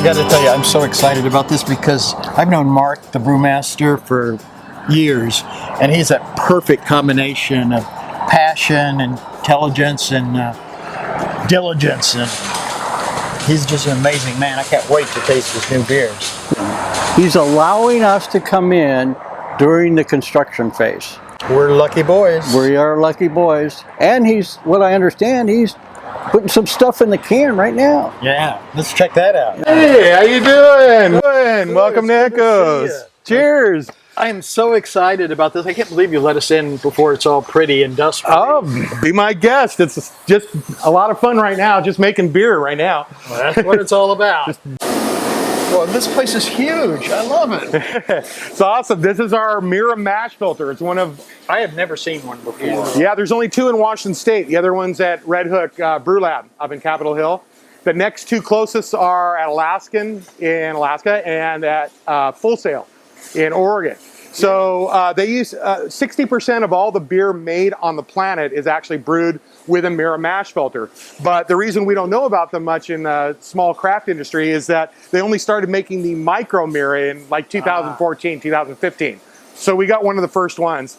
got to tell you, I'm so excited about this because I've known Mark, the brewmaster, for years, and he's a perfect combination of passion, and intelligence, and diligence, and he's just an amazing man. I can't wait to taste his new beers. He's allowing us to come in during the construction phase. We're lucky boys. We are lucky boys. And he's, what I understand, he's putting some stuff in the can right now. Yeah, let's check that out. Hey, how you doing? Welcome to Echoes. Cheers. I am so excited about this. I can't believe you let us in before it's all pretty and dusty. Oh, be my guest. It's just a lot of fun right now, just making beer right now. Well, that's what it's all about. Well, this place is huge. I love it. It's awesome. This is our Mirror mash filter. It's one of... I have never seen one before. Yeah, there's only 2 in Washington State. The other one's at Red Hook Brew Lab up in Capitol Hill. The next 2 closest are at Alaskan in Alaska and at Full Sail in Oregon. So they use 60% of all the beer made on the planet is actually brewed with a Mirror mash filter. But the reason we don't know about them much in the small craft industry is that they only started making the micro Mirror in like 2014, 2015. So we got one of the first ones.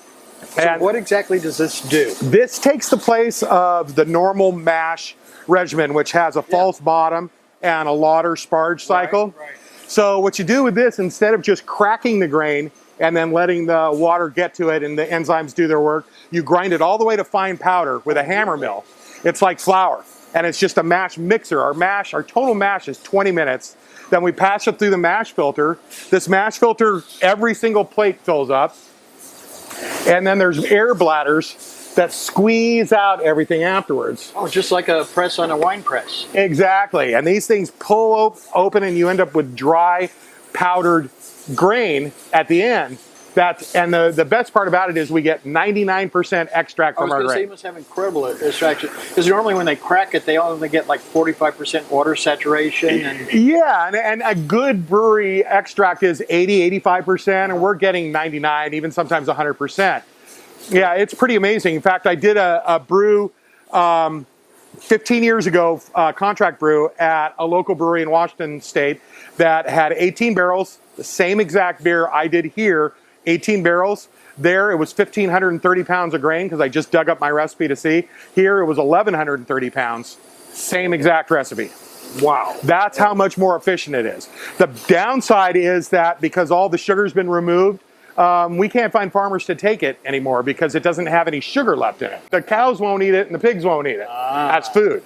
So and what exactly does this do? This takes the place of the normal mash regimen, which has a false bottom and a lauter sparge cycle. Right. So what you do with this, instead of just cracking the grain and then letting the water get to it and the enzymes do their work, you grind it all the way to fine powder with a hammer mill. It's like flour, and it's just a mash mixer. Our total mash is 20 minutes. Then we pass it through the mash filter. This mash filter, every single plate fills up. And then there's air bladders that squeeze out everything afterwards. Oh, just like a press on a wine press. Exactly. And these things pull open and you end up with dry, powdered grain at the end. And the best part about it is we get 99% extract from our grain. Say you must have incredible extraction, because normally when they crack it, they only get like 45% water saturation. Yeah, and a good brewery extract is 80, 85%, and we're getting 99, even sometimes 100%. Yeah, it's pretty amazing. In fact, I did a brew 15 years ago, contract brew at a local brewery in Washington State that had 18 barrels, the same exact beer I did here, 18 barrels. There it was 1,530 pounds of grain because I just dug up my recipe to see. Here it was 1,130 pounds, same exact recipe. Wow. That's how much more efficient it is. The downside is that because all the sugar's been removed, we can't find farmers to take it anymore because it doesn't have any sugar left in it. The cows won't eat it and the pigs won't eat it as food,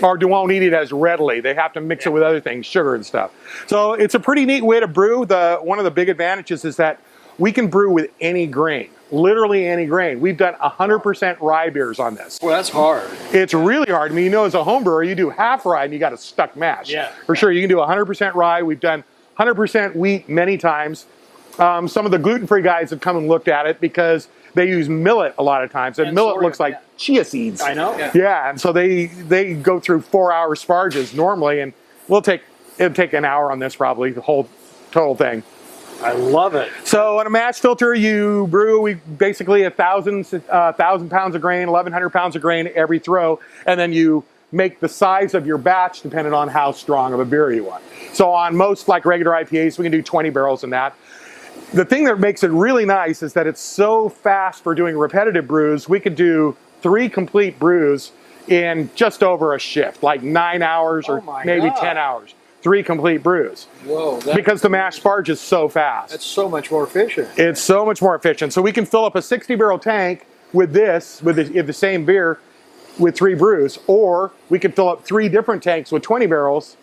or won't eat it as readily. They have to mix it with other things, sugar and stuff. So it's a pretty neat way to brew. One of the big advantages is that we can brew with any grain, literally any grain. We've done 100% rye beers on this. Well, that's hard. It's really hard. I mean, as a home brewer, you do half rye and you got a stuck mash. Yeah. For sure, you can do 100% rye. We've done 100% wheat many times. Some of the gluten-free guys have come and looked at it because they use millet a lot of times, and millet looks like chia seeds. I know. Yeah, and so they go through 4-hour sparges normally, and it'll take an hour on this probably, the whole total thing. I love it. So on a mash filter, you brew basically 1,000 pounds of grain, 1,100 pounds of grain every throw, and then you make the size of your batch depending on how strong of a beer you want. So on most like regular IPAs, we can do 20 barrels in that. The thing that makes it really nice is that it's so fast for doing repetitive brews. We could do 3 complete brews in just over a shift, like 9 hours or maybe 10 hours. 3 complete brews. Whoa. Because the mash sparge is so fast. That's so much more efficient. It's so much more efficient. So we can fill up a 60-barrel tank with this, with the same beer, with 3 brews. Or we can fill up 3 different tanks with 20 barrels,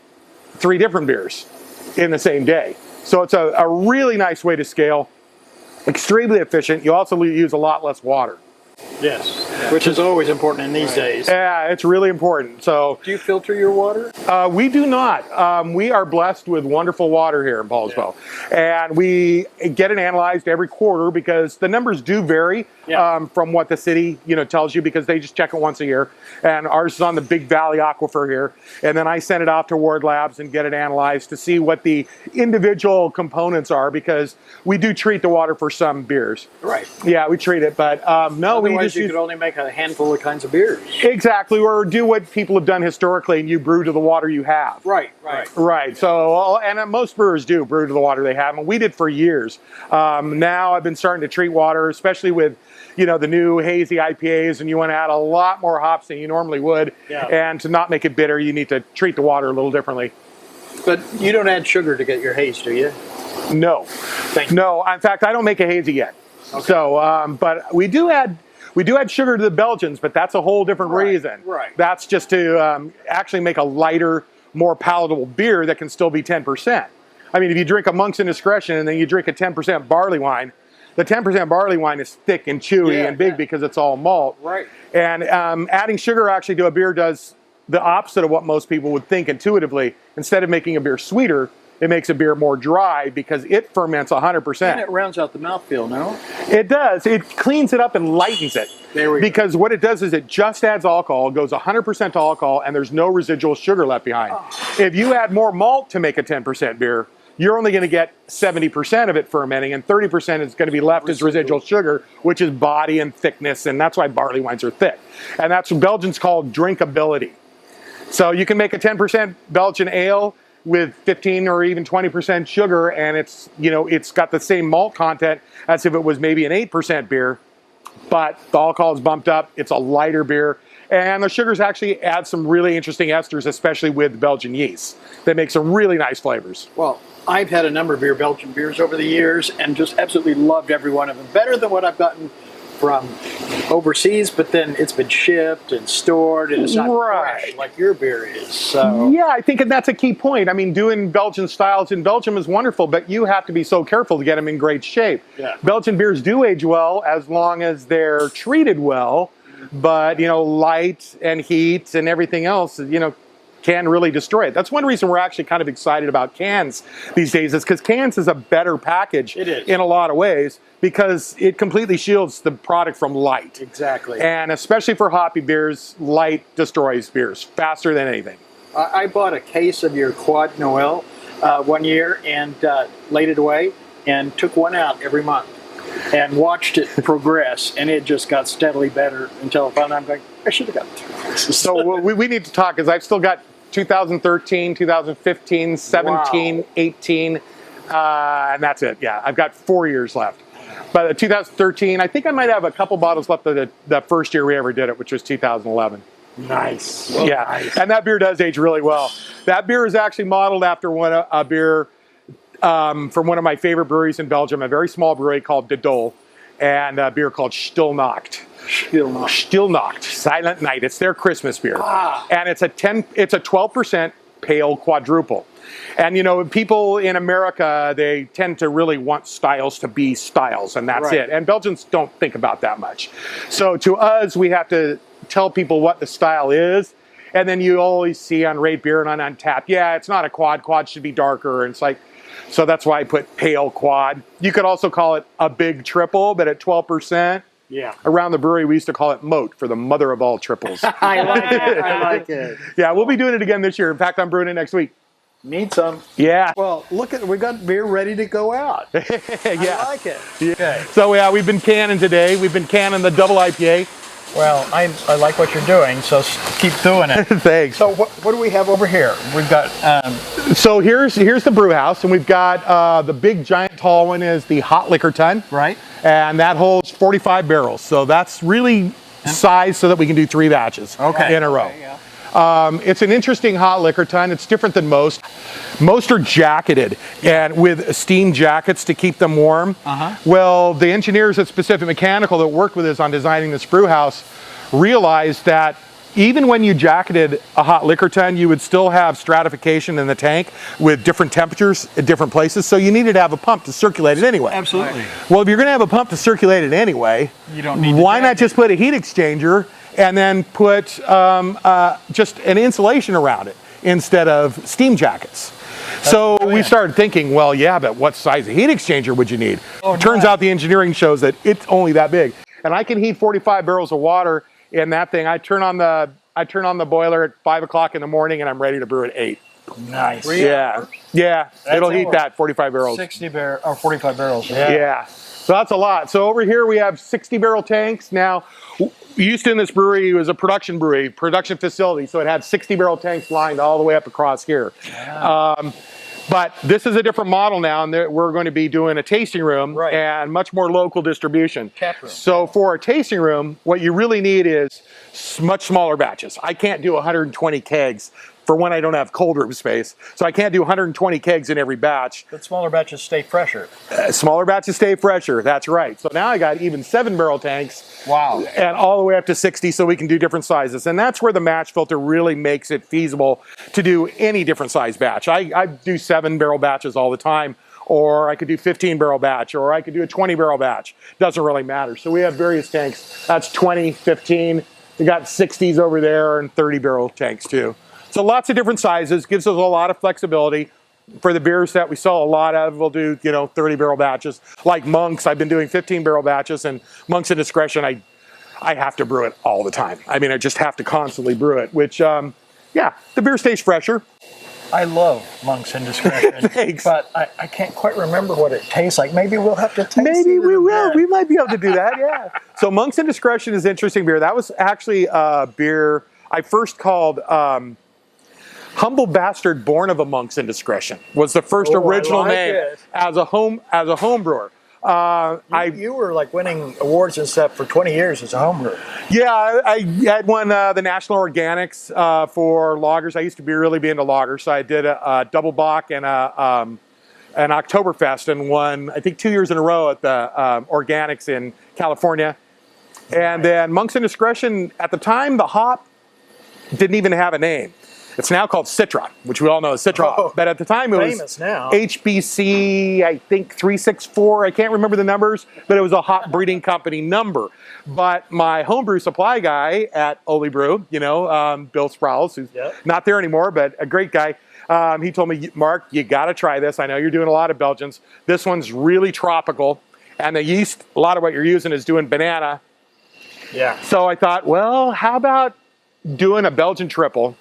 3 different beers in the same day. So it's a really nice way to scale. Extremely efficient. You also use a lot less water. Yes, which is always important in these days. Yeah, it's really important. So, do you filter your water? We do not. We are blessed with wonderful water here in Paulsbo, and we get it analyzed every quarter because the numbers do vary from what the city tells you, because they just check it once a year. And ours is on the Big Valley Aquifer here, and then I send it off to Ward Labs and get it analyzed to see what the individual components are, because we do treat the water for some beers. Right. Yeah, we treat it, but no. Otherwise, you could only make a handful of kinds of beers. Exactly, or do what people have done historically, and you brew to the water you have. Right. Right. So, and most brewers do brew to the water they have, and we did for years. Now I've been starting to treat water, especially with, the new hazy IPAs, and you want to add a lot more hops than you normally would. Yeah. And to not make it bitter, you need to treat the water a little differently. But you don't add sugar to get your haze, do you? No. No. In fact, I don't make a hazy yet. Okay. So, but we do add sugar to the Belgians, but that's a whole different reason. Right. That's just to actually make a lighter, more palatable beer that can still be 10%. I mean, if you drink a Monk's Indiscretion and then you drink a 10% barley wine, the 10% barley wine is thick and chewy and big because it's all malt. Right. And adding sugar actually to a beer does the opposite of what most people would think intuitively. Instead of making a beer sweeter, it makes a beer more dry because it ferments 100%. And it rounds out the mouthfeel, no? It does. It cleans it up and lightens it. There we go. Because what it does is it just adds alcohol, goes 100% to alcohol, and there's no residual sugar left behind. Oh. If you add more malt to make a 10% beer, you're only going to get 70% of it fermenting, and 30% is going to be left as residual sugar, which is body and thickness, and that's why barley wines are thick. And that's what Belgians call drinkability. So you can make a 10% Belgian ale with 15 or even 20% sugar, and it's got the same malt content as if it was maybe an 8% beer, but the alcohol is bumped up. It's a lighter beer, and the sugars actually add some really interesting esters, especially with Belgian yeast, that make some really nice flavors. Well, I've had a number of Belgian beers over the years and just absolutely loved every one of them. Better than what I've gotten from overseas, but then it's been shipped and stored and it's not fresh like your beer is. So yeah, I think that's a key point. I mean, doing Belgian styles in Belgium is wonderful, but you have to be so careful to get them in great shape. Yeah. Belgian beers do age well as long as they're treated well, but light and heat and everything else, can really destroy it. That's one reason we're actually kind of excited about cans these days, is because cans is a better package in a lot of ways, because it completely shields the product from light. Exactly. And especially for hoppy beers, light destroys beers faster than anything. I bought a case of your Quad Noel one year and laid it away and took one out every month and watched it progress, and it just got steadily better until finally I'm going, I should have got it. So we need to talk, because I've still got 2013, 2015, 17, 18, and that's it. Yeah, I've got 4 years left. But 2013, I think I might have a couple bottles left of the first year we ever did it, which was 2011. Nice. Yeah, nice. And that beer does age really well. That beer is actually modeled after a beer from one of my favorite breweries in Belgium, a very small brewery called Distilling, and a beer called Stilnacht. Stilnacht, Silent Night. It's their Christmas beer. And it's a 12% pale quadruple. And people in America, they tend to really want styles to be styles, and that's it. And Belgians don't think about that much. So to us, we have to tell people what the style is, and then you always see on Rate Beer and on Untappd, it's not a quad. Quad should be darker, and it's like, so that's why I put pale quad. You could also call it a big triple, but at 12%. Yeah. Around the brewery, we used to call it Moat, for the mother of all triples. I like it. I like it. Yeah, we'll be doing it again this year. In fact, I'm brewing it next week. Need some. Yeah. Well, look we got beer ready to go out. Yeah. I like it. Yeah. Okay. So we've been canning today. We've been canning the double IPA. Well, I like what you're doing, so keep doing it. Thanks. So what do we have over here? We've got... So here's the brew house, and we've got the big giant tall one is the hot liquor ton. Right. And that holds 45 barrels. So that's really sized so that we can do 3 batches in a row. Okay, yeah. It's an interesting hot liquor ton. It's different than most. Most are jacketed and with steam jackets to keep them warm. Well, the engineers at Specific Mechanical that worked with us on designing this brew house realized that even when you jacketed a hot liquor ton, you would still have stratification in the tank with different temperatures at different places. So you needed to have a pump to circulate it anyway. Absolutely. Well, if you're going to have a pump to circulate it anyway, you don't need why not just put a heat exchanger and then put just an insulation around it instead of steam jackets? So we started thinking, well, yeah, but what size heat exchanger would you need? Turns out the engineering shows that it's only that big. And I can heat 45 barrels of water in that thing. I turn on the boiler at 5 o'clock in the morning, and I'm ready to brew at 8. Nice. Yeah. It'll heat that 45 barrels. 45 barrels. Yeah. So that's a lot. So over here we have 60 barrel tanks. Now, Houston, this brewery was a production brewery, production facility, so it had 60 barrel tanks lined all the way up across here. Yeah. But this is a different model now, and we're going to be doing a tasting room Right. and much more local distribution. Tap room. So for a tasting room, what you really need is much smaller batches. I can't do 120 kegs. For one, I don't have cold room space, so I can't do 120 kegs in every batch. But smaller batches stay fresher. Smaller batches stay fresher, that's right. So now I got even 7 barrel tanks. Wow. And all the way up to 60, so we can do different sizes. And that's where the match filter really makes it feasible to do any different size batch. I do 7 barrel batches all the time, or I could do 15 barrel batch, or I could do a 20 barrel batch. Doesn't really matter. So we have various tanks. That's 20, 15. We got 60s over there and 30 barrel tanks too. So lots of different sizes, gives us a lot of flexibility. For the beers that we sell a lot of, we'll do, 30 barrel batches. Like Monk's, I've been doing 15 barrel batches, and Monk's Indiscretion, I have to brew it all the time. I mean, I just have to constantly brew it, which, yeah, the beer stays fresher. I love Monk's Indiscretion. Thanks. But I can't quite remember what it tastes like. Maybe we'll have to taste it. Maybe we will. again. We might be able to do that, yeah. So Monk's Indiscretion is interesting beer. That was actually a beer I first called Humble Bastard Born of a Monk's Indiscretion. Was the first original I like name it. as a home brewer. You were like winning awards and stuff for 20 years as a home brewer. Yeah, I had won the National Organics for lagers. I used to really be into lagers, so I did a double bock and an Oktoberfest, and won I think 2 years in a row at the Organics in California. And then Monk's Indiscretion, at the time, the hop didn't even have a name. It's now called Citra, which we all know is Citra. Oh, but at the time it was famous now. HBC, I think 364. I can't remember the numbers, but it was a hop breeding company number. But my homebrew supply guy at Oli Brew, Bill Sprouse, who's not there anymore, but a great guy, he told me, Mark, you got to try this. I know you're doing a lot of Belgians. This one's really tropical. And the yeast, a lot of what you're using is doing banana. Yeah. So I thought, well, how about doing a Belgian triple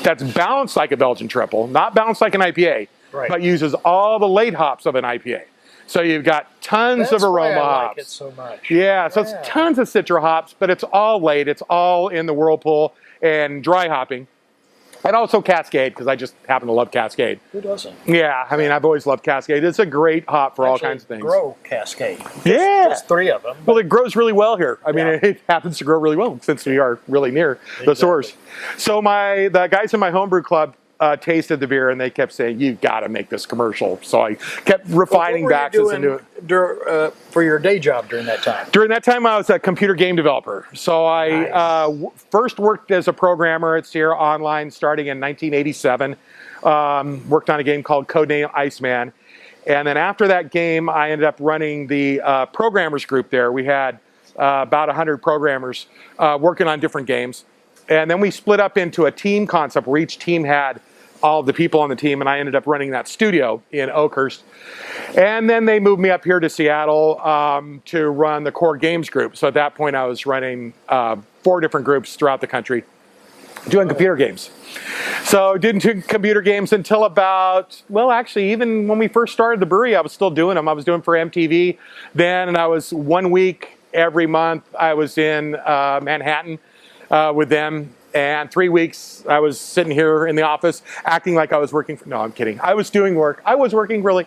that's balanced like a Belgian triple, not balanced like an IPA, but uses all the late hops of an IPA. So you've got tons of aroma why I hops. like it so much. Yeah, so it's tons of Citra hops, but it's all late. It's all in the whirlpool and dry hopping. And also Cascade, because I just happen to love Cascade. Who doesn't? Yeah, I mean, I've always loved Cascade. It's a great hop for all kinds of things. Grow Cascade. Just 3 of them. Well, it grows really well here. I mean, it happens to grow really well since we are really near the source. So the guys in my homebrew club tasted the beer, and they kept saying, "You got to make this commercial." So I kept refining batches into it. For your day job during that time? During that time, I was a computer game developer. So I first worked as a programmer at Sierra Online starting in 1987. Worked on a game called Codename Iceman. And then after that game, I ended up running the programmers group there. We had about 100 programmers working on different games. And then we split up into a team concept where each team had all of the people on the team, and I ended up running that studio in Oakhurst. And then they moved me up here to Seattle to run the core games group. So at that point, I was running 4 different groups throughout the country doing computer games. So didn't do computer games until about, well, actually, even when we first started the brewery, I was still doing them. I was doing for MTV then, and I was 1 week every month. I was in Manhattan with them. And 3 weeks, I was sitting here in the office acting like I was working. No, I'm kidding. I was doing work. I was working really.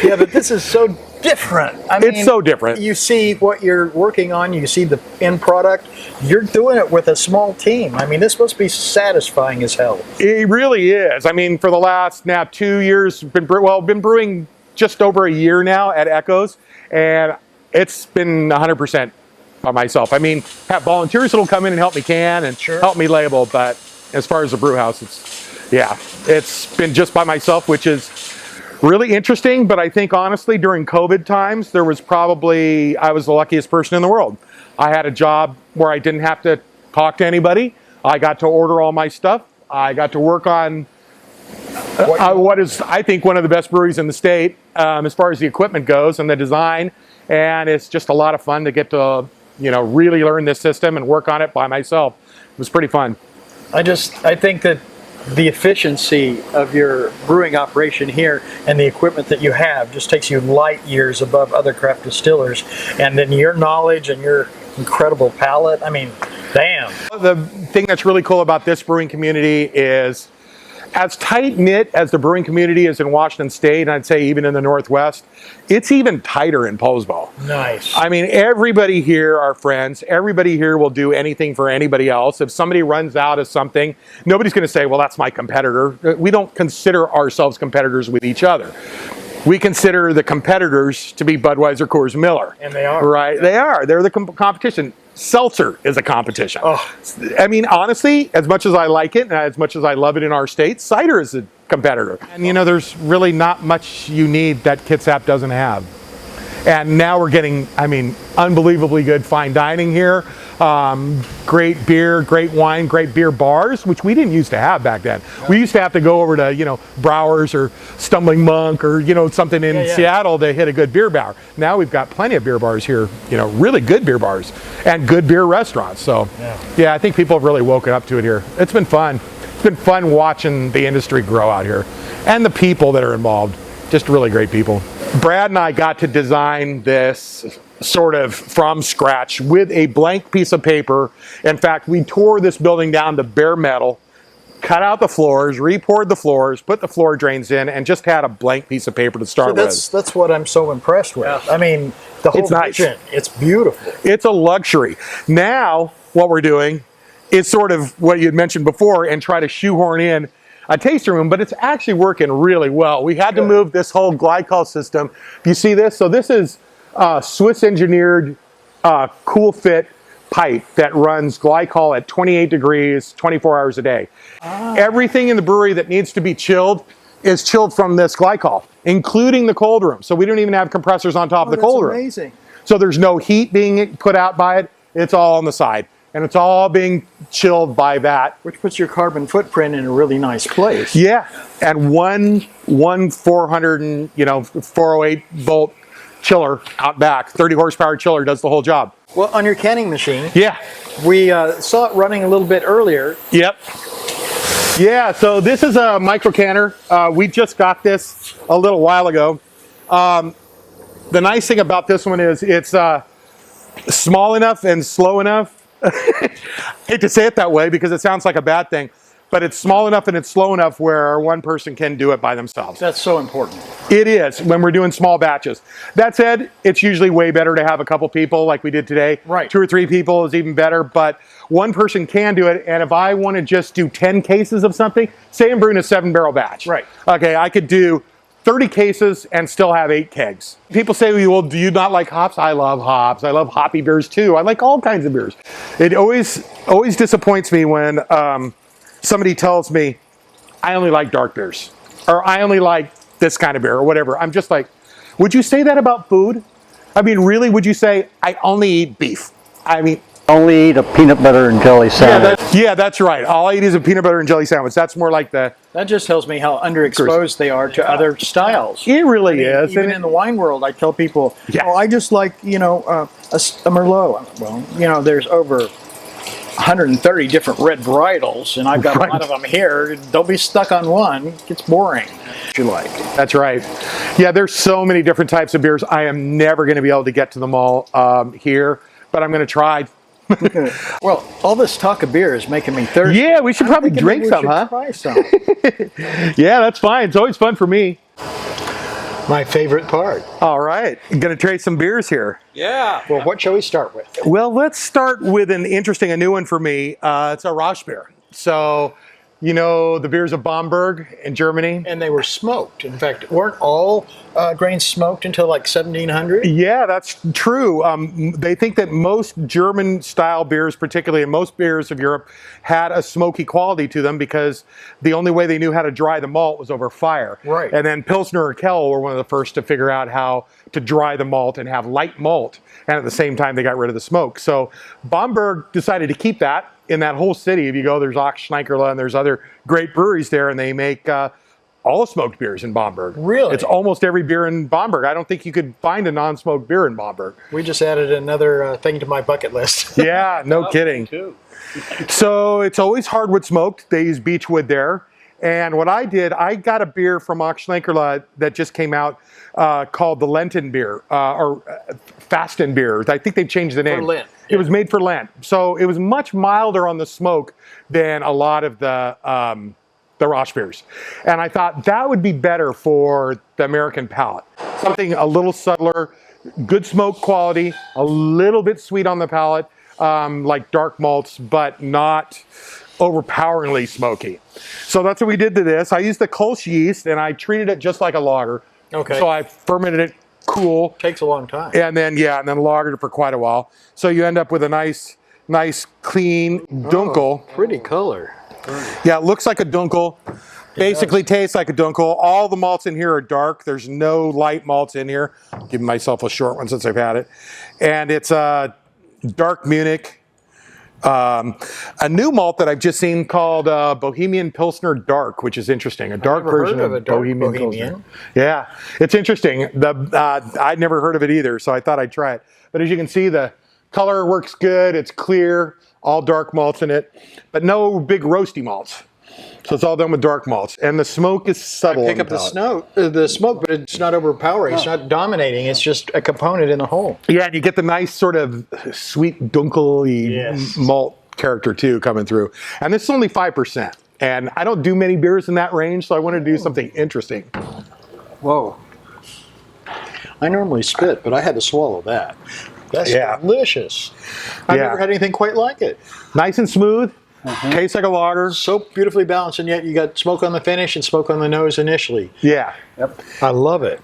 Yeah, but this is so different. It's so different. You see what you're working on. You see the end product. You're doing it with a small team. I mean, this must be satisfying as hell. It really is. I mean, for the last now 2 years, been brewing just over a year now at Echoes, and it's been 100%. By myself. I mean, have volunteers that'll come in and help me can and help me label, but as far as the brew house, it's been just by myself, which is really interesting. But I think honestly, during COVID times, I was the luckiest person in the world. I had a job where I didn't have to talk to anybody. I got to order all my stuff. I got to work on what is, I think, one of the best breweries in the state as far as the equipment goes and the design. And it's just a lot of fun to get to really learn this system and work on it by myself. It was pretty fun. I think that the efficiency of your brewing operation here and the equipment that you have just takes you light years above other craft distillers. And then your knowledge and your incredible palate. I mean, damn. The thing that's really cool about this brewing community is, as tight-knit as the brewing community is in Washington State, and I'd say even in the Northwest, it's even tighter in Posebo. Nice. I mean, everybody here are friends. Everybody here will do anything for anybody else. If somebody runs out of something, nobody's going to say, well, that's my competitor. We don't consider ourselves competitors with each other. We consider the competitors to be Budweiser, Coors, Miller. And they are. Right? They are. They're the competition. Seltzer is a competition. Oh. I mean, honestly, as much as I like it and as much as I love it in our state, cider is a competitor. And you know, there's really not much you need that Kitsap doesn't have. And now we're getting, I mean, unbelievably good fine dining here. Great beer, great wine, great beer bars, which we didn't used to have back then. We used to have to go over to, you know, Browers or Stumbling Monk or, you know, something in Seattle to hit a good beer bar. Now we've got plenty of beer bars here, you know, really good beer bars and good beer restaurants. So, yeah, I think people have really woken up to it here. It's been fun. It's been fun watching the industry grow out here and the people that are involved. Just really great people. Brad and I got to design this sort of from scratch with a blank piece of paper. In fact, we tore this building down to bare metal, cut out the floors, re-poured the floors, put the floor drains in, and just had a blank piece of paper to start with. That's what I'm so impressed with. I mean, the whole vision, it's beautiful. It's a luxury. Now, what we're doing is sort of what you had mentioned before and try to shoehorn in a tasting room, but it's actually working really well. We had to move this whole glycol system. You see this? So this is Swiss engineered cool fit pipe that runs glycol at 28 degrees, 24 hours a day. Everything in the brewery that needs to be chilled is chilled from this glycol, including the cold room. So we don't even have compressors on top of the cold room. That's amazing. So there's no heat being put out by it. It's all on the side. And it's all being chilled by that. Which puts your carbon footprint in a really nice place. Yeah, and one 400 and, you know, 408 volt chiller out back, 30 horsepower chiller does the whole job. Well, on your canning machine, Yeah. we saw it running a little bit earlier. Yep. Yeah, so this is a micro canner. We just got this a little while ago. The nice thing about this one is it's small enough and slow enough. Hate to say it that way because it sounds like a bad thing, but it's small enough and it's slow enough where one person can do it by themselves. That's so important. It is when we're doing small batches. That said, it's usually way better to have a couple people like we did today. Right. 2 or 3 people is even better, but one person can do it. And if I want to just do 10 cases of something, say I'm brewing a 7-barrel batch. Right. Okay, I could do 30 cases and still have 8 kegs. People say, well, do you not like hops? I love hops. I love hoppy beers too. I like all kinds of beers. It always disappoints me when somebody tells me, I only like dark beers, or I only like this kind of beer, or whatever. I'm just like, would you say that about food? I mean, really, would you say, I only eat beef? I mean, only eat a peanut butter and jelly sandwich. Yeah, that's right. All I eat is a peanut butter and jelly sandwich. That's more like the... That just tells me how underexposed they are to other styles. It really is. Even in the wine world, I tell people, oh, I just like, you know, a Merlot. Well, you know, there's over 130 different red varietals, and I've got a lot of them here. Don't be stuck on one. It gets boring. What you like. That's right. Yeah, there's so many different types of beers. I am never going to be able to get to them all here, but I'm going to try. Well, all this talk of beer is making me thirsty. Yeah, we should probably drink some, huh? Try some. Yeah, that's fine. It's always fun for me. My favorite part. All right, I'm going to trade some beers here. Yeah. Well, what shall we start with? Well, let's start with a new one for me. It's a Rausch beer. So, you know, the beers of Bamberg in Germany. And they were smoked. In fact, weren't all grains smoked until like 1700? Yeah, that's true. They think that most German-style beers, particularly, and most beers of Europe, had a smoky quality to them because the only way they knew how to dry the malt was over fire. Right. And then Pilsner or Kell were one of the first to figure out how to dry the malt and have light malt. And at the same time, they got rid of the smoke. So Bamberg decided to keep that. In that whole city, if you go, there's Ochschneikerla and there's other great breweries there, and they make all the smoked beers in Bamberg. Really? It's almost every beer in Bamberg. I don't think you could find a non-smoked beer in Bamberg. We just added another thing to my bucket list. Yeah, no kidding. So it's always hardwood smoked. They use beechwood there. And what I did, I got a beer from Auchenlakerla that just came out called the Lenten beer, or Fasten beer. I think they've changed the name. For Lent. It was made for Lent. So it was much milder on the smoke than a lot of the Roche beers. And I thought that would be better for the American palate. Something a little subtler, good smoke quality, a little bit sweet on the palate, like dark malts, but not overpoweringly smoky. So that's what we did to this. I used the Kolsch yeast and I treated it just like a lager. Okay. So I fermented it cool. Takes a long time. And then, and then lagered it for quite a while. So you end up with a nice clean dunkel. Pretty color. Yeah, it looks like a dunkel. Basically tastes like a dunkel. All the malts in here are dark. There's no light malts in here. I'm giving myself a short one since I've had it. And it's dark Munich. A new malt that I've just seen called Bohemian Pilsner Dark, which is interesting. A dark version of a dark Bohemian Pilsner. Yeah, it's interesting. I'd never heard of it either, so I thought I'd try it. But as you can see, the color works good. It's clear, all dark malts in it, but no big roasty malts. So it's all done with dark malts, and the smoke is subtle. Pick up the smoke, but it's not overpowering. It's not dominating. It's just a component in the whole. Yeah, and you get the nice sort of sweet, dunkel-y malt character too coming through. And this is only 5%. And I don't do many beers in that range, so I wanted to do something interesting. Whoa. I normally spit, but I had to swallow that. That's delicious. I've never had anything quite like it. Nice and smooth. Tastes like a lager. So beautifully balanced, and yet you got smoke on the finish and smoke on the nose initially. Yeah. Yep. I love it.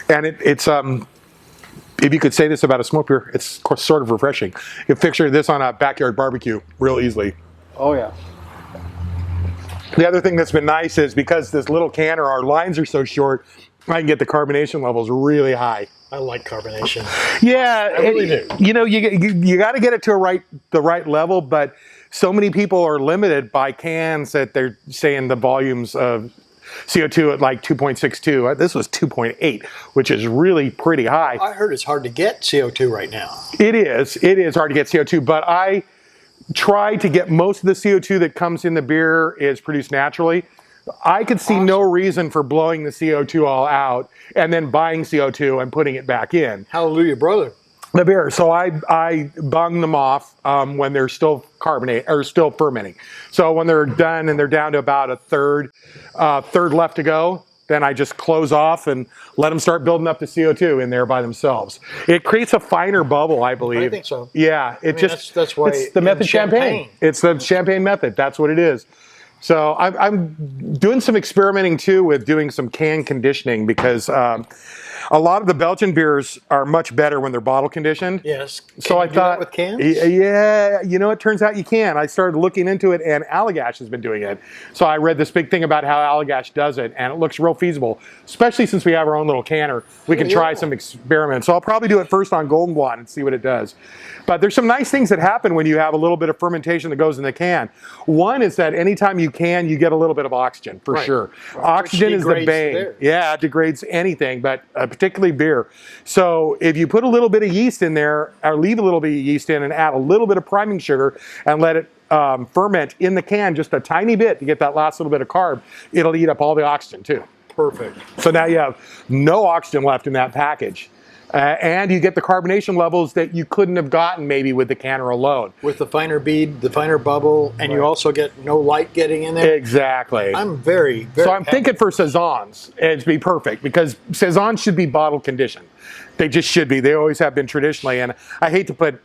And it's if you could say this about a smoke beer, it's sort of refreshing. You picture this on a backyard barbecue real easily. Oh yeah. The other thing that's been nice is because this little canner, our lines are so short, I can get the carbonation levels really high. I like carbonation. Yeah, I really do. You know, you got to get it to the right level, but so many people are limited by cans that they're saying the volumes of CO2 at like 2.62. This was 2.8, which is really pretty high. I heard it's hard to get CO2 right now. It is hard to get CO2, but I try to get most of the CO2 that comes in the beer is produced naturally. I could see no reason for blowing the CO2 all out and then buying CO2 and putting it back in. Hallelujah, brother. The beer. So I bung them off when they're still still fermenting. So when they're done and they're down to about a third left to go, then I just close off and let them start building up the CO2 in there by themselves. It creates a finer bubble, I believe. I think so. Yeah, that's why it's the method champagne. It's the champagne method. That's what it is. So I'm doing some experimenting too with doing some can conditioning because a lot of the Belgian beers are much better when they're bottle conditioned. Yes. So I thought, with cans? Yeah, you know, it turns out you can. I started looking into it, and Allagash has been doing it. So I read this big thing about how Allagash does it, and it looks real feasible, especially since we have our own little canner. We can try some experiments. So I'll probably do it first on Golden Blonde and see what it does. But there's some nice things that happen when you have a little bit of fermentation that goes in the can. One is that anytime you can, you get a little bit of oxygen, for sure. Oxygen is the bane. Yeah, it degrades anything, but particularly beer. So if you put a little bit of yeast in there, or leave a little bit of yeast in and add a little bit of priming sugar and let it ferment in the can just a tiny bit to get that last little bit of carb, it'll eat up all the oxygen too. Perfect. So now you have no oxygen left in that package. And you get the carbonation levels that you couldn't have gotten maybe with the canner alone. With the finer bead, the finer bubble, and you also get no light getting in there. Exactly. I'm very, very So I'm thinking for Saisons, it'd be perfect because Saisons should be bottle conditioned. They just should be. They always have been traditionally. And I hate to put,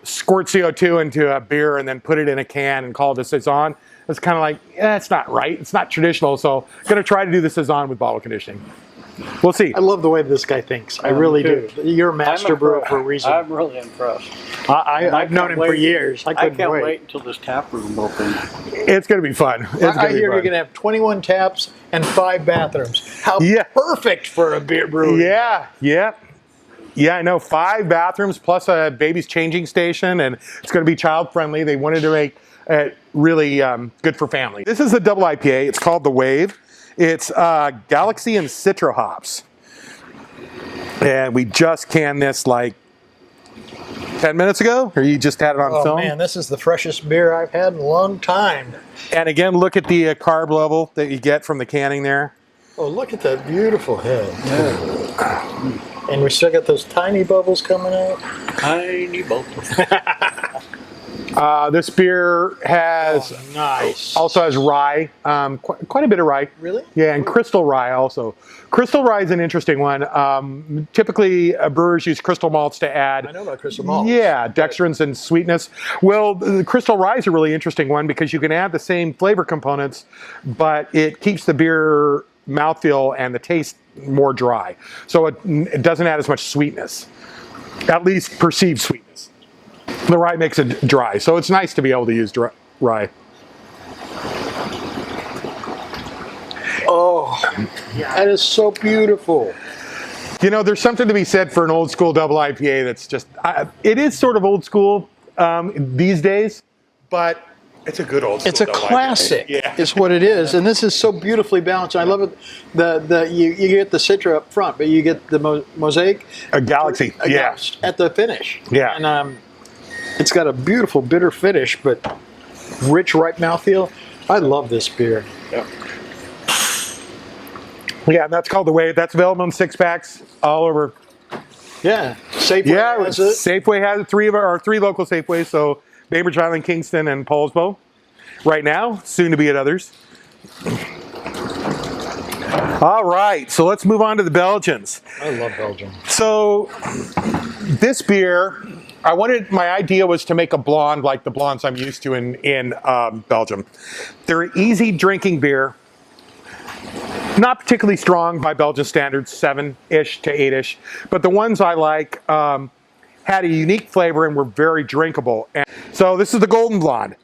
squirt CO2 into a beer and then put it in a can and call it a Saison. It's kind of like, it's not right. It's not traditional. So I'm going to try to do the Saison with bottle conditioning. We'll see. I love the way this guy thinks. I really do. You're a master brewer for a reason. I'm really impressed. I've known him for years. I can't wait until this tap room opens. It's going to be fun. I hear you're going to have 21 taps and 5 bathrooms. How perfect for a beer brewery. Yeah, I know. 5 bathrooms plus a baby's changing station, and it's going to be child friendly. They wanted to make it really good for family. This is a double IPA. It's called The Wave. It's Galaxy and Citra hops. And we just canned this like 10 minutes ago, or you just had it on Oh film? man, this is the freshest beer I've had in a long time. And again, look at the carb level that you get from the canning there. Oh, look at that beautiful head. And we still got those tiny bubbles coming out. Tiny bubbles. This beer has Nice. also has rye, quite a bit of rye. Really? Yeah, and crystal rye also. Crystal rye is an interesting one. Typically, brewers use crystal malts to add. I know about crystal malt. Yeah, dextrins and sweetness. Well, the crystal rye is a really interesting one because you can add the same flavor components, but it keeps the beer mouthfeel and the taste more dry. So it doesn't add as much sweetness, at least perceived sweetness. The rye makes it dry, so it's nice to be able to use rye. Oh, that is so beautiful. You know, there's something to be said for an old school double IPA that's just, it is sort of old school these days, but it's a good old school It's a double classic. IPA. Yeah. Is what it is, and this is so beautifully balanced. I love it. You get the Citra up front, but you get the mosaic. A Galaxy, yeah. At the finish. Yeah. And it's got a beautiful bitter finish, but rich, ripe mouthfeel. I love this beer. Yeah, and that's called The Way. That's available in 6-packs all over. Yeah. Safeway Yeah, has it. Safeway has three local Safeways, so Bainbridge Island, Kingston, and Paulsbo. Right now, soon to be at others. All right, so let's move on to the Belgians. I love Belgium. So this beer, my idea was to make a blonde like the blondes I'm used to in Belgium. They're an easy drinking beer. Not particularly strong by Belgian standards, 7-ish to 8-ish. But the ones I like had a unique flavor and were very drinkable. And so this is the Golden Blonde.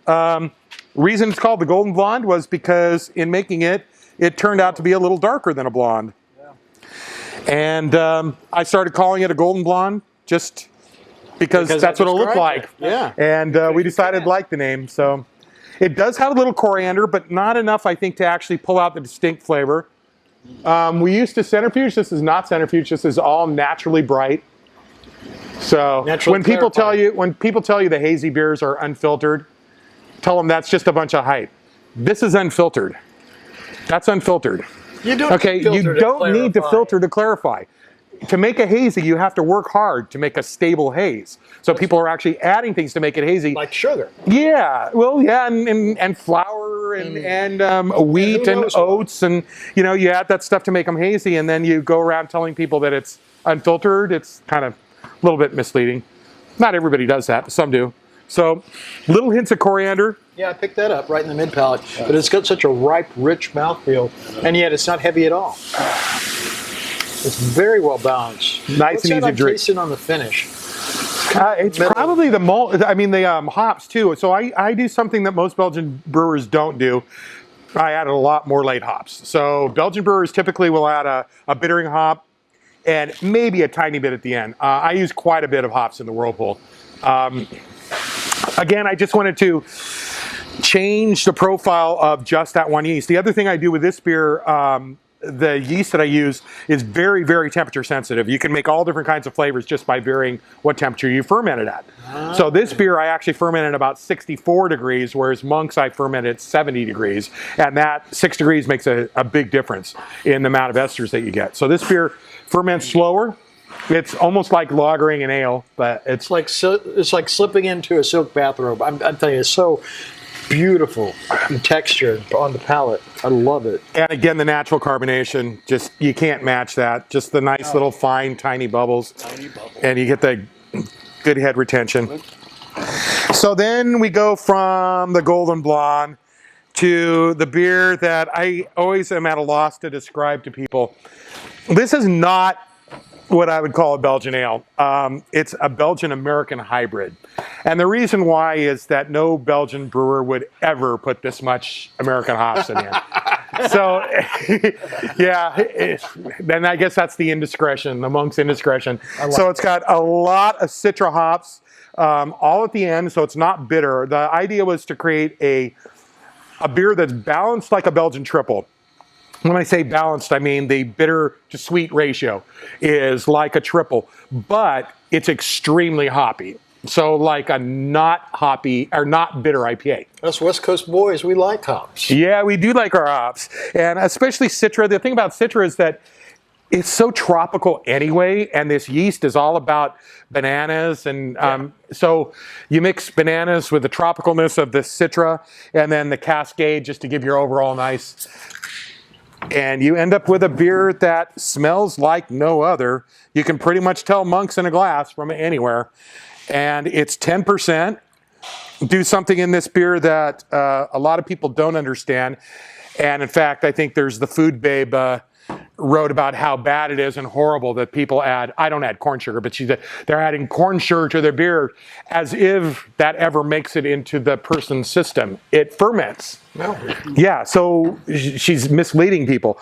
Reason it's called the Golden Blonde was because in making it, it turned out to be a little darker than a blonde. Yeah. And I started calling it a Golden Blonde just because that's what it looked like. Yeah. And we decided to like the name. So it does have a little coriander, but not enough, I think, to actually pull out the distinct flavor. We used to centrifuge. This is not centrifuge. This is all naturally bright. So when people tell you the hazy beers are unfiltered, tell them that's just a bunch of hype. This is unfiltered. That's unfiltered. You don't need to filter to clarify. To make a hazy, you have to work hard to make a stable haze. So people are actually adding things to make it hazy. Like sugar. Yeah, well, yeah, and flour and wheat and oats, and you add that stuff to make them hazy, and then you go around telling people that it's unfiltered. It's kind of a little bit misleading. Not everybody does that, but some do. So, little hints of coriander. Yeah, I picked that up right in the mid palate, but it's got such a ripe, rich mouthfeel, and yet it's not heavy at all. It's very well balanced. Nice and easy to drink. Tasting on the finish. It's probably the malt. I mean, the hops too. So I do something that most Belgian brewers don't do. I added a lot more late hops. So Belgian brewers typically will add a bittering hop and maybe a tiny bit at the end. I use quite a bit of hops in the Whirlpool. Again, I just wanted to change the profile of just that one yeast. The other thing I do with this beer, the yeast that I use is very, very temperature sensitive. You can make all different kinds of flavors just by varying what temperature you ferment it at. So this beer I actually ferment at about 64 degrees, whereas Monk's I ferment at 70 degrees. And that 6 degrees makes a big difference in the amount of esters that you get. So this beer ferments slower. It's almost like lagering an ale, but it's like slipping into a silk bathrobe. I'm telling you, it's so beautiful in texture on the palate. I love it. And again, the natural carbonation, just you can't match that. Just the nice little fine, tiny bubbles. And you get the good head retention. So then we go from the Golden Blonde to the beer that I always am at a loss to describe to people. This is not what I would call a Belgian ale. It's a Belgian-American hybrid. And the reason why is that no Belgian brewer would ever put this much American hops in here. So, yeah, then I guess that's the Indiscretion, the Monk's Indiscretion. So it's got a lot of Citra hops, all at the end, so it's not bitter. The idea was to create a beer that's balanced like a Belgian triple. When I say balanced, I mean the bitter to sweet ratio is like a triple, but it's extremely hoppy. So like a not hoppy or not bitter IPA. Us West Coast boys, we like hops. Yeah, we do like our hops. And especially Citra. The thing about Citra is that it's so tropical anyway, and this yeast is all about bananas. And so you mix bananas with the tropicalness of the Citra and then the Cascade just to give your overall nice. And you end up with a beer that smells like no other. You can pretty much tell Monks in a glass from anywhere. And it's 10%. Do something in this beer that a lot of people don't understand. And in fact, I think there's the Food Babe wrote about how bad it is and horrible that people add, I don't add corn sugar, but they're adding corn sugar to their beer as if that ever makes it into the person's system. It ferments. No. Yeah, so she's misleading people.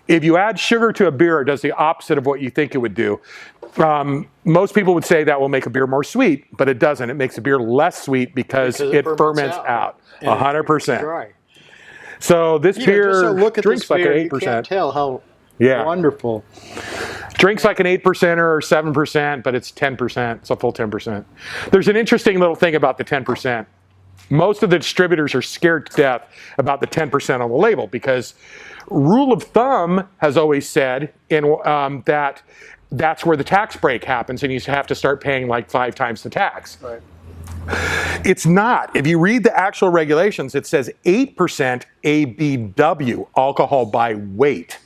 If you add sugar to a beer, it does the opposite of what you think it would do. Most people would say that will make a beer more sweet, but it doesn't. It makes a beer less sweet because it ferments out. 100%. Dry. So this beer just look at drinks this like beer, an 8%. You can't tell how wonderful. Drinks like an 8% or 7%, but it's 10%. It's a full 10%. There's an interesting little thing about the 10%. Most of the distributors are scared to death about the 10% on the label because rule of thumb has always said that that's where the tax break happens and you have to start paying like 5 times the tax. Right. It's not. If you read the actual regulations, it says 8% ABW, alcohol by weight.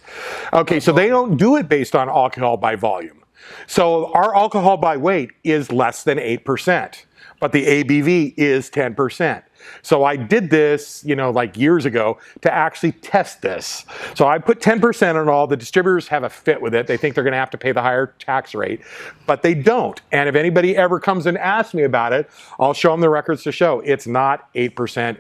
Okay, so they don't do it based on alcohol by volume. So our alcohol by weight is less than 8%, but the ABV is 10%. So I did this, like years ago to actually test this. So I put 10% on all. The distributors have a fit with it. They think they're going to have to pay the higher tax rate, but they don't. And if anybody ever comes and asks me about it, I'll show them the records to show it's not 8%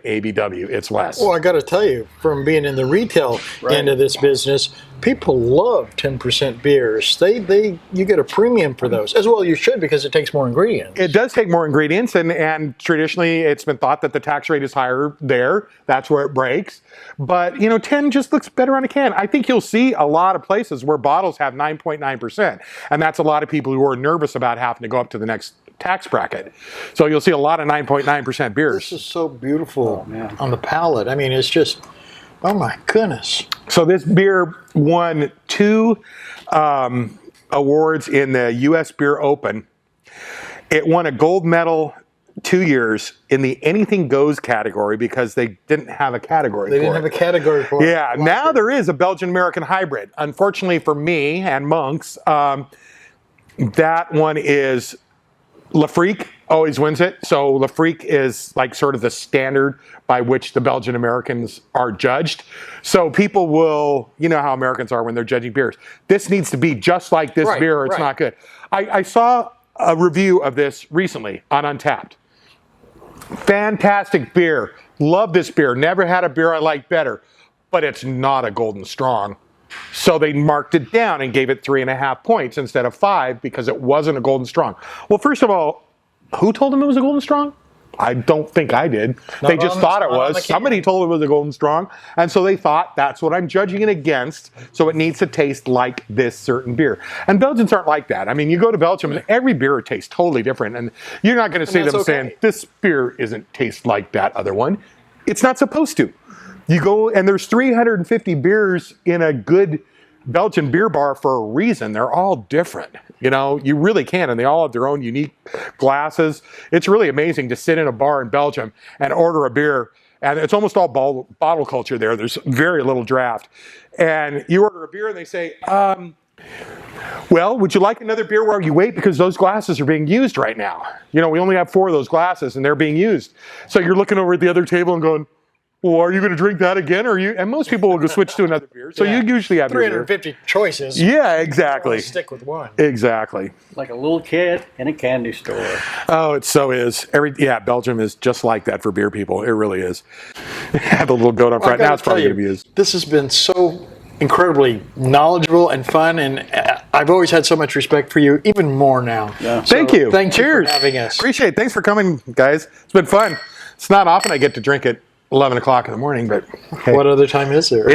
ABW. It's less. Well, I got to tell you, from being in the retail end of this business, people love 10% beers. You get a premium for those. As well you should, because it takes more ingredients. It does take more ingredients, and traditionally it's been thought that the tax rate is higher there. That's where it breaks. But 10 just looks better on a can. I think you'll see a lot of places where bottles have 9.9%, and that's a lot of people who are nervous about having to go up to the next tax bracket. So you'll see a lot of 9.9% beers. This is so beautiful on the palate. I mean, it's just, oh my goodness. So this beer won 2 awards in the U.S. Beer Open. It won a gold medal 2 years in the Anything Goes category because they didn't have a category for it. They didn't have a category for it. Yeah, now there is a Belgian-American hybrid. Unfortunately for me and Monks, that one is Lafrique always wins it. So Lafrique is like sort of the standard by which the Belgian Americans are judged. So people will, you know how Americans are when they're judging beers. This needs to be just like this beer or it's not good. I saw a review of this recently on Untapped. Fantastic beer. Love this beer. Never had a beer I like better. But it's not a Golden Strong. So they marked it down and gave it 3.5 points instead of 5 because it wasn't a Golden Strong. Well, first of all, who told them it was a Golden Strong? I don't think I did. They just thought it was. Somebody told them it was a Golden Strong. And so they thought, that's what I'm judging it against. So it needs to taste like this certain beer. And Belgians aren't like that. I mean, you go to Belgium and every beer tastes totally different. And you're not going to see them saying, this beer isn't taste like that other one. It's not supposed to. You go, and there's 350 beers in a good Belgian beer bar for a reason. They're all different. You really can, and they all have their own unique glasses. It's really amazing to sit in a bar in Belgium and order a beer, and it's almost all bottle culture there. There's very little draft. And you order a beer, and they say, well, would you like another beer while you wait? Because those glasses are being used right now. We only have 4 of those glasses, and they're being used. So you're looking over at the other table and going, well, are you going to drink that again? And most people will go switch to another beer. So you usually have 350 choices. Yeah, exactly. Stick with one. Exactly. Like a little kid in a candy store. Oh, it so is. Belgium is just like that for beer people. It really is. Have a little goat on front. Now it's probably going to be used. This has been so incredibly knowledgeable and fun, and I've always had so much respect for you, even more now. Yeah. So thank you. Thank you Cheers. for having us. Appreciate it. Thanks for coming, guys. It's been fun. It's not often I get to drink at 11 o'clock in the morning, but hey. What other time is there?